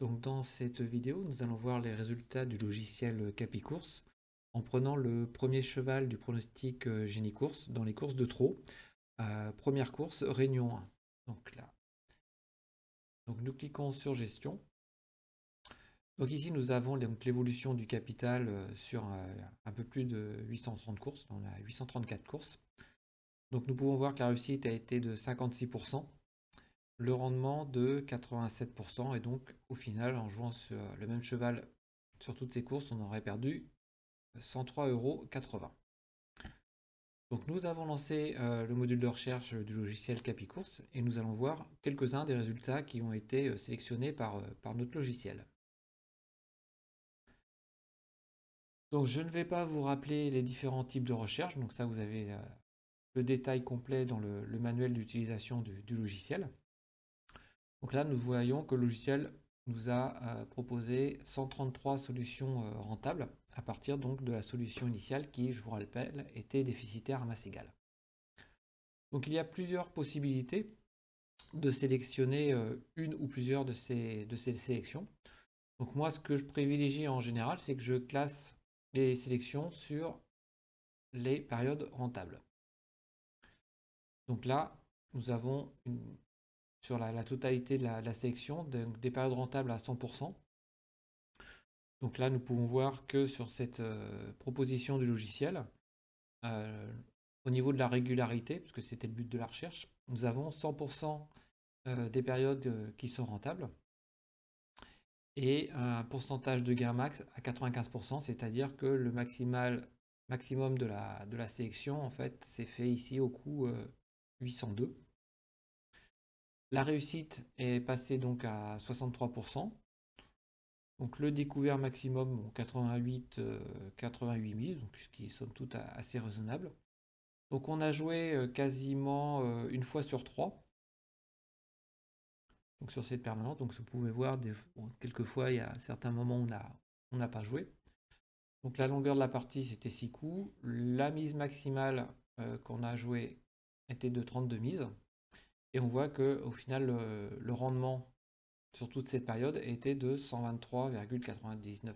Donc dans cette vidéo, nous allons voir les résultats du logiciel Capicourse en prenant le premier cheval du pronostic Génie-Course dans les courses de trot. Première course, Réunion 1. Donc là. Donc nous cliquons sur Gestion. Donc ici nous avons l'évolution du capital sur un peu plus de 830 courses. On a 834 courses. Donc nous pouvons voir que la réussite a été de 56%. Le rendement de 87%, et donc au final, en jouant sur le même cheval sur toutes ces courses, on aurait perdu 103,80 €. Donc nous avons lancé le module de recherche du logiciel Capicourse et nous allons voir quelques-uns des résultats qui ont été sélectionnés par notre logiciel. Donc je ne vais pas vous rappeler les différents types de recherche, donc ça vous avez le détail complet dans le manuel d'utilisation du logiciel. Donc là, nous voyons que le logiciel nous a proposé 133 solutions rentables à partir donc de la solution initiale qui, je vous rappelle, était déficitaire à masse égale. Donc il y a plusieurs possibilités de sélectionner une ou plusieurs de ces sélections. Donc moi, ce que je privilégie en général, c'est que je classe les sélections sur les périodes rentables. Donc là, nous avons sur la totalité de la sélection des périodes rentables à 100%. Donc là, nous pouvons voir que sur cette proposition du logiciel, au niveau de la régularité, puisque c'était le but de la recherche, nous avons 100% des périodes qui sont rentables et un pourcentage de gain max à 95%, c'est-à-dire que le maximum de la sélection, en fait, c'est fait ici au coup 802. La réussite est passée donc à 63%. Donc le découvert maximum, bon, 88 000, donc ce qui est somme toute assez raisonnable. Donc on a joué quasiment une fois sur 3, donc sur cette permanente. Donc vous pouvez voir, quelquefois il y a certains moments où on n'a pas joué. Donc la longueur de la partie c'était 6 coups. La mise maximale qu'on a joué était de 32 mises. Et on voit qu'au final le rendement sur toute cette période était de 123,99,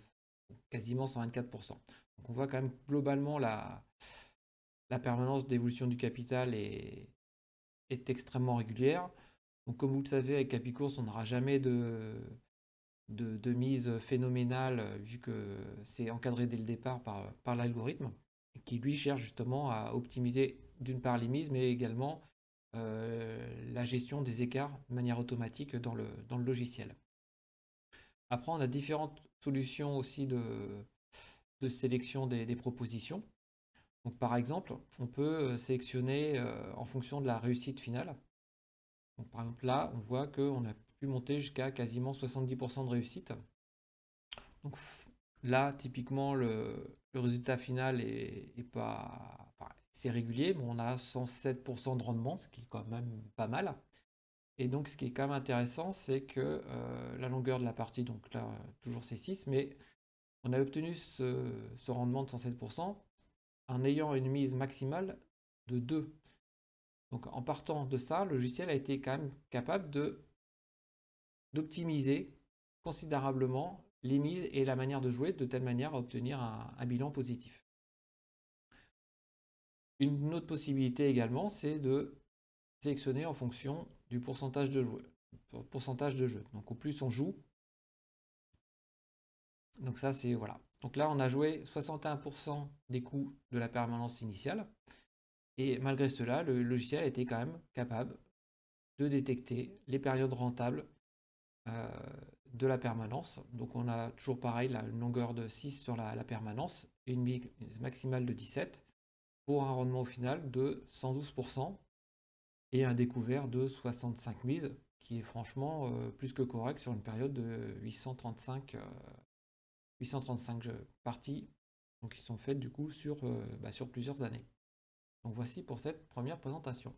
quasiment 124%. Donc on voit quand même globalement la permanence d'évolution du capital est extrêmement régulière. Donc comme vous le savez, avec Capicourse, on n'aura jamais de mise phénoménale, vu que c'est encadré dès le départ par l'algorithme, qui lui cherche justement à optimiser d'une part les mises, mais également la gestion des écarts de manière automatique dans le logiciel. Après, on a différentes solutions aussi de sélection des propositions. Donc, par exemple, on peut sélectionner en fonction de la réussite finale. Donc, par exemple, là, on voit qu'on a pu monter jusqu'à quasiment 70% de réussite. Donc là, typiquement, le résultat final est pas, enfin, c'est régulier, mais on a 107% de rendement, ce qui est quand même pas mal. Et donc, ce qui est quand même intéressant, c'est que la longueur de la partie, donc là, toujours c'est 6, mais on a obtenu ce rendement de 107% en ayant une mise maximale de 2. Donc, en partant de ça, le logiciel a été quand même capable d'optimiser considérablement les mises et la manière de jouer de telle manière à obtenir un bilan positif. Une autre possibilité également, c'est de sélectionner en fonction du pourcentage de jeu. Donc au plus on joue, donc ça c'est voilà. Donc là on a joué 61% des coups de la permanence initiale, et malgré cela, le logiciel était quand même capable de détecter les périodes rentables euh, de la permanence. Donc on a toujours pareil, une longueur de 6 sur la permanence et une mise maximale de 17 pour un rendement au final de 112% et un découvert de 65 mises, qui est franchement plus que correct sur une période de 835 parties, donc qui sont faites du coup sur plusieurs années. Donc voici pour cette première présentation.